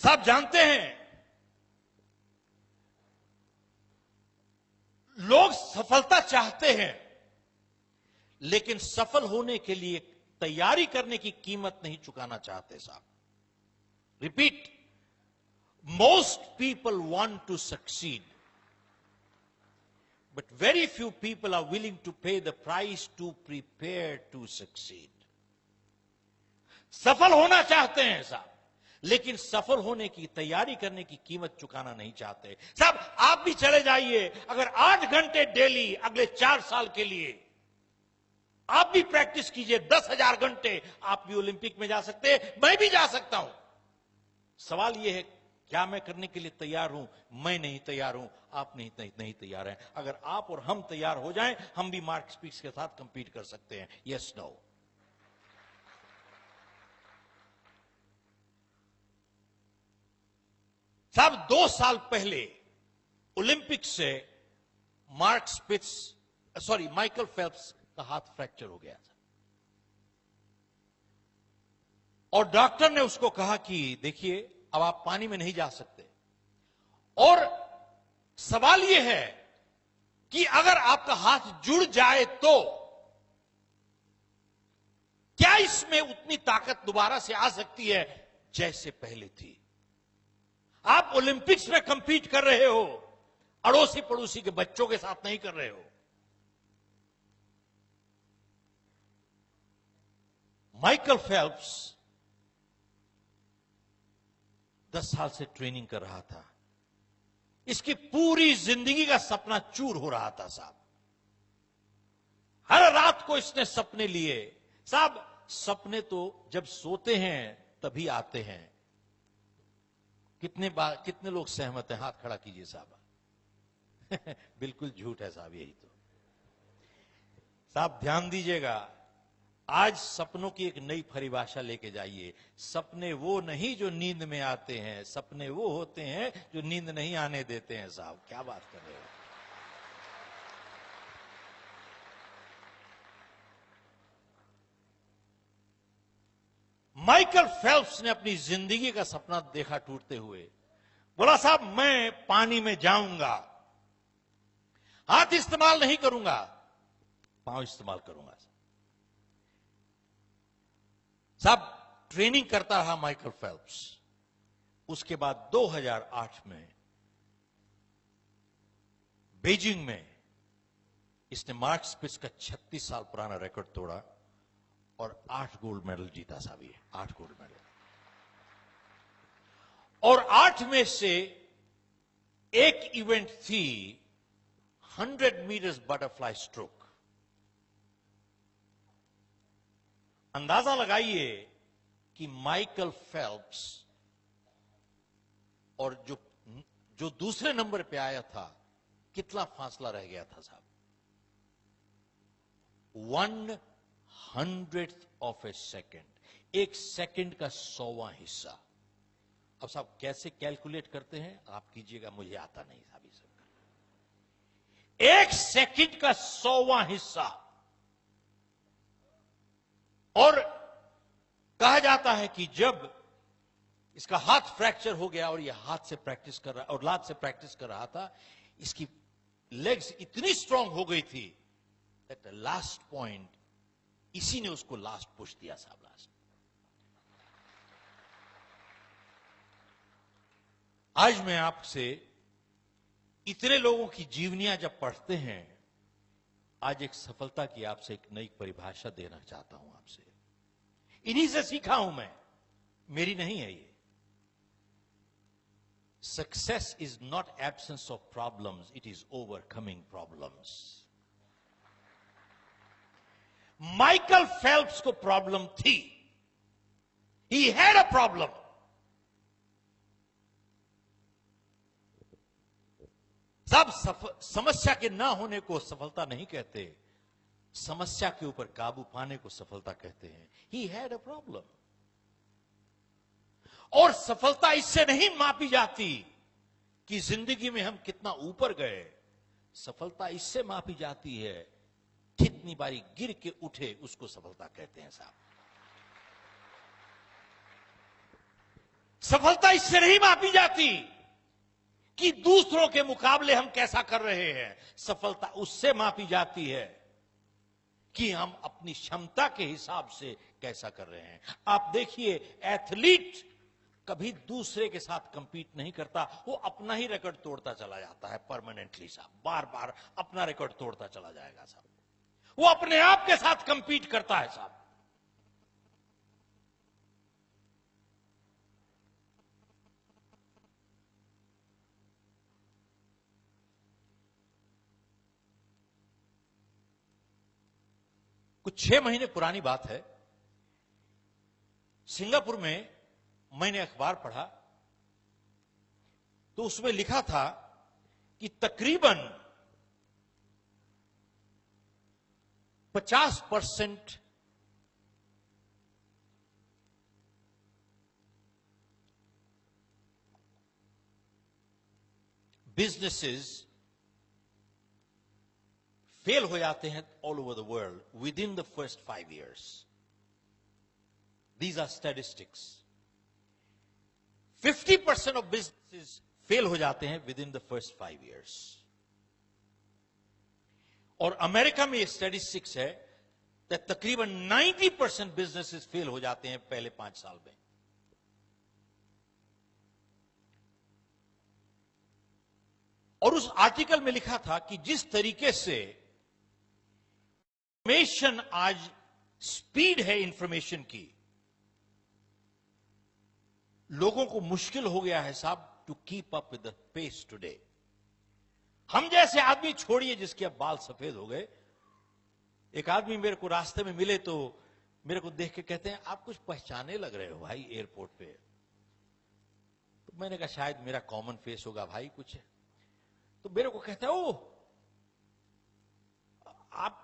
साहब जानते हैं, लोग सफलता चाहते हैं, लेकिन सफल होने के लिए तैयारी करने की कीमत नहीं चुकाना चाहते साहब। Repeat, most people want to succeed, but very few people are willing to pay the price to prepare to succeed. सफल होना चाहते हैं साहब, लेकिन सफल होने की तैयारी करने की कीमत चुकाना नहीं चाहते साहब। आप भी चले जाइए, अगर 8 घंटे डेली अगले 4 साल के लिए आप भी प्रैक्टिस कीजिए, 10,000 घंटे, आप भी ओलंपिक में जा सकते हैं, मैं भी जा सकता हूं। सवाल यह है, क्या मैं करने के लिए तैयार हूं? मैं नहीं तैयार हूं, आप नहीं तैयार हैं। अगर आप और हम तैयार हो जाएं, हम भी मार्क स्पीक्स के साथ कंपीट कर सकते हैं। Yes, no? साहब 2 साल पहले ओलंपिक से माइकल फेल्प्स का हाथ फ्रैक्चर हो गया था, और डॉक्टर ने उसको कहा कि देखिए, अब आप पानी में नहीं जा सकते। और सवाल यह है कि अगर आपका हाथ जुड़ जाए तो क्या इसमें उतनी ताकत दोबारा से आ सकती है जैसे पहले थी? आप ओलंपिक्स में कंपीट कर रहे हो, अड़ोसी पड़ोसी के बच्चों के साथ नहीं कर रहे हो। माइकल फेल्प्स 10 साल से ट्रेनिंग कर रहा था, इसकी पूरी जिंदगी का सपना चूर हो रहा था साहब। हर रात को इसने सपने लिए साहब। सपने तो जब सोते हैं तभी आते हैं। कितने लोग सहमत हैं? हाथ खड़ा कीजिए साहब। बिल्कुल झूठ है साहब, यही तो। साहब ध्यान दीजिएगा, आज सपनों की एक नई परिभाषा लेके जाइए। सपने वो नहीं जो नींद में आते हैं, सपने वो होते हैं जो नींद नहीं आने देते हैं साहब। क्या बात कर रहे हो? माइकल फेल्प्स ने अपनी जिंदगी का सपना देखा टूटते हुए। बोला साहब, मैं पानी में जाऊंगा, हाथ इस्तेमाल नहीं करूंगा, पांव इस्तेमाल करूंगा। साहब ट्रेनिंग करता रहा माइकल फेल्प्स। उसके बाद 2008 में बीजिंग में इसने मार्क स्पिट्स का 36 साल पुराना रिकॉर्ड तोड़ा और 8 गोल्ड मेडल जीता साहब। ये 8 गोल्ड मेडल, और 8 में से एक इवेंट थी 100 मीटर्स बटरफ्लाई स्ट्रोक। अंदाजा लगाइए कि माइकल फेल्प्स और जो दूसरे नंबर पे आया था, कितना फासला रह गया था साहब? 1/100th of A second. एक सेकेंड का 100वां हिस्सा। अब साहब कैसे कैलकुलेट करते हैं आप कीजिएगा, मुझे आता नहीं साहब ये सब। एक सेकेंड का 100वां हिस्सा। और कहा जाता है कि जब इसका हाथ फ्रैक्चर हो गया और यह हाथ से प्रैक्टिस कर रहा और लात से प्रैक्टिस कर रहा था, इसकी लेग्स इतनी स्ट्रांग हो गई थी दैट लास्ट पॉइंट इसी ने उसको लास्ट पुश दिया साहब। लास्ट आज मैं आपसे इतने लोगों की जीवनियां जब पढ़ते हैं, आज एक सफलता की आपसे एक नई परिभाषा देना चाहता हूं आपसे। इन्हीं से सीखा हूं मैं, मेरी नहीं है ये। Success is not absence of problems, it is overcoming problems. Michael Phelps को प्रॉब्लम थी, ही हैड अ प्रॉब्लम। सब समस्या के ना होने को सफलता नहीं कहते, समस्या के ऊपर काबू पाने को सफलता कहते हैं। He had a problem. और सफलता इससे नहीं मापी जाती कि जिंदगी में हम कितना ऊपर गए। सफलता इससे मापी जाती है कितनी बारी गिर के उठे, उसको सफलता कहते हैं साहब। सफलता इससे नहीं मापी जाती कि दूसरों के मुकाबले हम कैसा कर रहे हैं। सफलता उससे मापी जाती है कि हम अपनी क्षमता के हिसाब से कैसा कर रहे हैं। आप देखिए, एथलीट कभी दूसरे के साथ कंपीट नहीं करता, वो अपना ही रिकॉर्ड तोड़ता चला जाता है परमानेंटली साहब, बार बार अपना रिकॉर्ड तोड़ता चला जाएगा साहब। वो अपने आप के साथ कंपीट करता है साहब। कुछ 6 महीने पुरानी बात है, सिंगापुर में मैंने अखबार पढ़ा तो उसमें लिखा था कि तकरीबन 50% बिजनेसेस फेल हो जाते हैं all over the world with in the first 5 years. These are statistics. 50% of businesses fail हो जाते हैं with in the first 5 years. और अमेरिका में ये स्टैटिस्टिक्स है कि तकरीबन 90% बिजनेसेस फेल हो जाते हैं पहले 5 साल में. और उस आर्टिकल में लिखा था कि जिस तरीके से इंफॉर्मेशन आज स्पीड है इंफॉर्मेशन की, लोगों को मुश्किल हो गया है साहब to keep up with the pace today. हम जैसे आदमी छोड़िए जिसके अब बाल सफेद हो गए. एक आदमी मेरे को रास्ते में मिले तो मेरे को देख के कहते हैं आप कुछ पहचाने लग रहे हो भाई एयरपोर्ट पे. तो मैंने कहा शायद मेरा कॉमन फेस होगा भाई कुछ. तो मेरे को कहता है ओ आप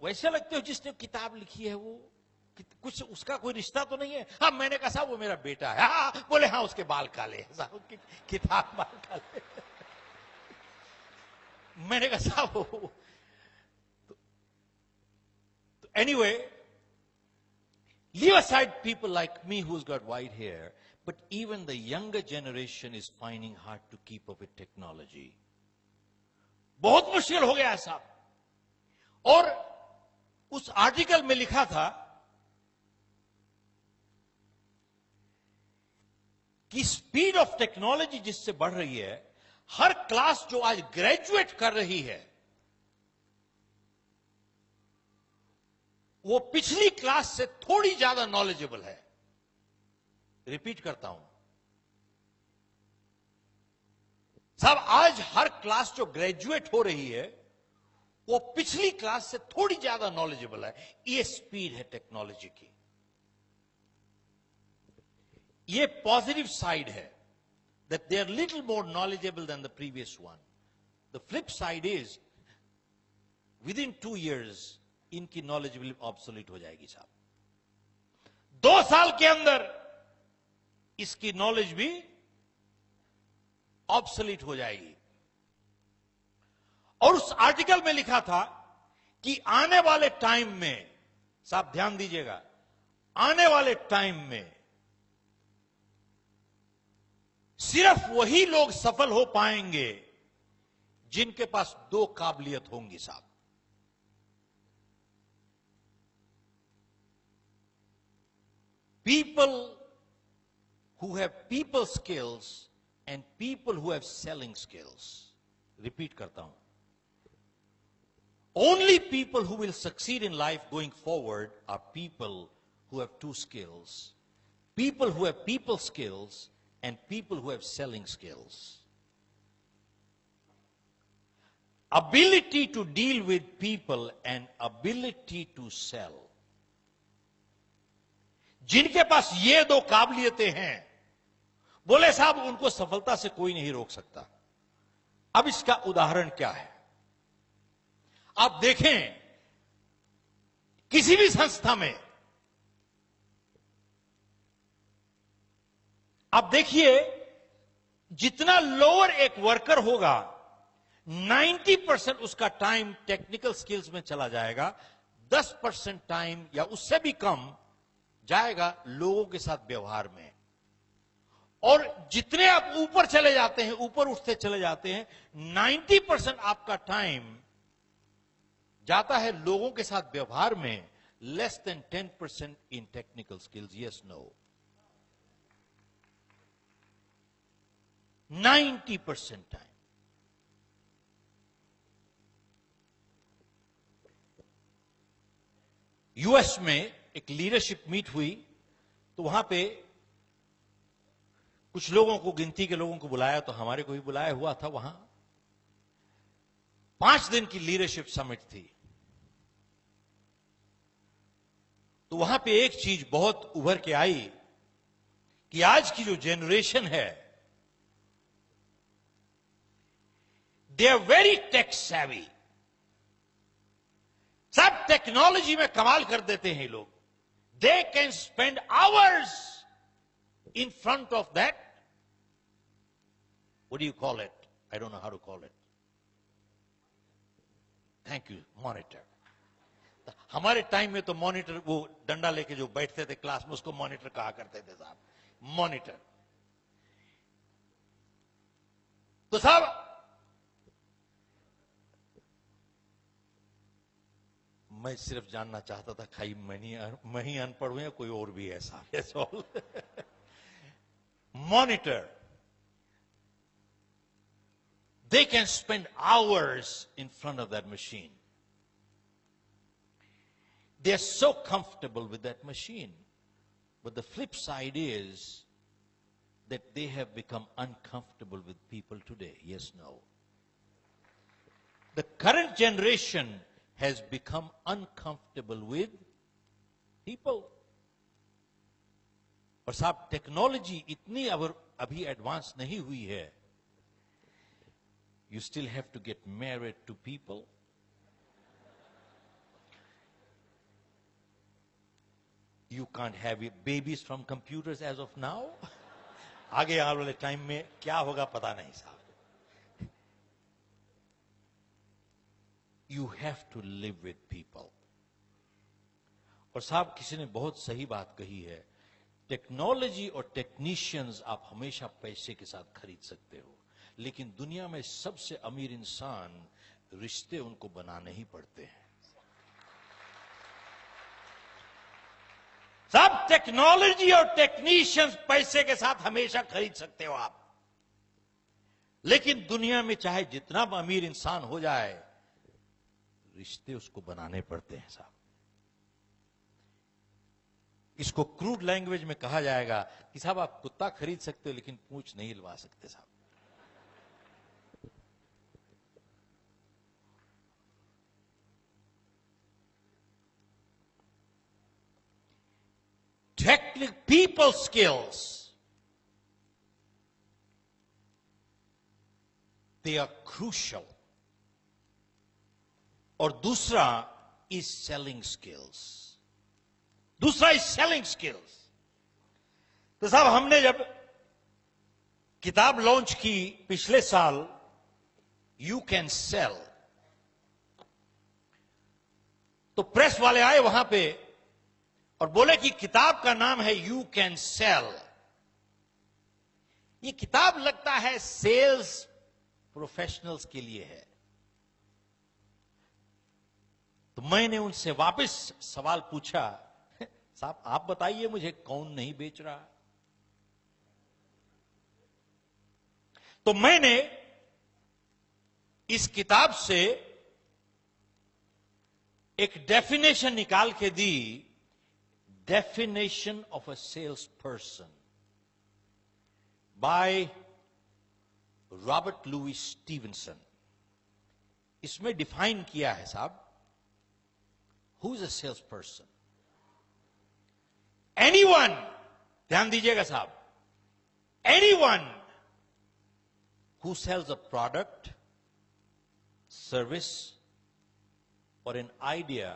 वैसे लगते हो जिसने किताब लिखी है, वो कुछ उसका कोई रिश्ता तो नहीं है. हाँ, मैंने कहा साहब वो मेरा बेटा है. हाँ, बोले हाँ उसके बाल काले हैं साहब, किताब बाल काले. मैंने कहा साहब तो anyway, leave aside people like me who's got white hair, but even the younger generation is finding hard to keep up with technology. बहुत मुश्किल हो गया है साहब. और उस आर्टिकल में लिखा था कि स्पीड ऑफ टेक्नोलॉजी जिससे बढ़ रही है, हर क्लास जो आज ग्रेजुएट कर रही है वो पिछली क्लास से थोड़ी ज्यादा नॉलेजेबल है. रिपीट करता हूं साहब, आज हर क्लास जो ग्रेजुएट हो रही है वो पिछली क्लास से थोड़ी ज्यादा नॉलेजेबल है. ये स्पीड है टेक्नोलॉजी की. ये पॉजिटिव साइड है that they are little more knowledgeable than the previous one. The flip side is within 2 years इनकी नॉलेज भी ऑब्सोलीट हो जाएगी साहब. 2 साल के अंदर इसकी नॉलेज भी ऑब्सोलीट हो जाएगी. और उस आर्टिकल में लिखा था कि आने वाले टाइम में, साहब ध्यान दीजिएगा, आने वाले टाइम में सिर्फ वही लोग सफल हो पाएंगे जिनके पास 2 काबिलियत होंगी साहब. People who have people skills and people who have selling skills. Repeat करता हूं. Only people who will succeed in life going forward are people who have 2 skills. People who have people skills and people who have selling skills. Ability to deal with people and ability to sell. जिनके पास ये 2 काबिलियतें हैं, बोले साहब उनको सफलता से कोई नहीं रोक सकता. अब इसका उदाहरण क्या है? आप देखें किसी भी संस्था में, आप देखिए जितना लोअर एक वर्कर होगा 90% उसका टाइम टेक्निकल स्किल्स में चला जाएगा. 10% टाइम या उससे भी कम जाएगा लोगों के साथ व्यवहार में। और जितने आप ऊपर चले जाते हैं, ऊपर उठते चले जाते हैं, 90% आपका टाइम जाता है लोगों के साथ व्यवहार में, less than 10% in technical skills. Yes no? 90% time. US में एक लीडरशिप मीट हुई, तो वहां पे कुछ लोगों को, गिनती के लोगों को बुलाया, तो हमारे को भी बुलाया हुआ था। वहां 5 दिन की लीडरशिप समिट थी। तो वहां पे एक चीज बहुत उभर के आई कि आज की जो जनरेशन है, they are very tech savvy. सब टेक्नोलॉजी में कमाल कर देते हैं लोग। They can spend hours in front of that, what do you call it? I don't know how to call it. Thank you, monitor. हमारे टाइम में तो मॉनिटर वो डंडा लेके जो बैठते थे क्लास में, उसको मॉनिटर कहा करते थे साहब, मॉनिटर। तो साहब मैं सिर्फ जानना चाहता था, खाई मैं ही अनपढ़ हूं या कोई और भी है साहब? That's all. Monitor. They can spend hours in front of that machine. They're so comfortable with that machine. But the flip side is that they have become uncomfortable with people today. Yes, no? The current generation has become uncomfortable with people. और साहब technology इतनी अभी advance नहीं हुई है। You still have to get married to people. You can't have babies from computers as of now. आगे आने वाले टाइम में क्या होगा पता नहीं साहब। You have to live with people. और साहब किसी ने बहुत सही बात कही है, टेक्नोलॉजी और टेक्नीशियंस आप हमेशा पैसे के साथ खरीद सकते हो, लेकिन दुनिया में सबसे अमीर इंसान, रिश्ते उनको बनाने ही पड़ते हैं। सब टेक्नोलॉजी और टेक्नीशियंस पैसे के साथ हमेशा खरीद सकते हो आप, लेकिन दुनिया में चाहे जितना अमीर इंसान हो जाए, रिश्ते उसको बनाने पड़ते हैं साहब। इसको क्रूड लैंग्वेज में कहा जाएगा कि साहब आप कुत्ता खरीद सकते हो लेकिन पूंछ नहीं हिलवा सकते साहब। Technical people skills, they are crucial. और दूसरा is selling skills. दूसरा इज सेलिंग स्किल्स। तो साहब हमने जब किताब लॉन्च की पिछले साल, यू कैन सेल, तो प्रेस वाले आए वहां पे और बोले कि किताब का नाम है यू कैन सेल। ये किताब लगता है सेल्स प्रोफेशनल्स के लिए है। तो मैंने उनसे वापस सवाल पूछा, साहब आप बताइए मुझे कौन नहीं बेच रहा? तो मैंने इस किताब से एक डेफिनेशन निकाल के दी, definition of a sales person by Robert Louis Stevenson. इसमें डिफाइन किया है साहब, who is a sales person. Anyone, ध्यान दीजिएगा साहब, anyone who sells a product, service, or an idea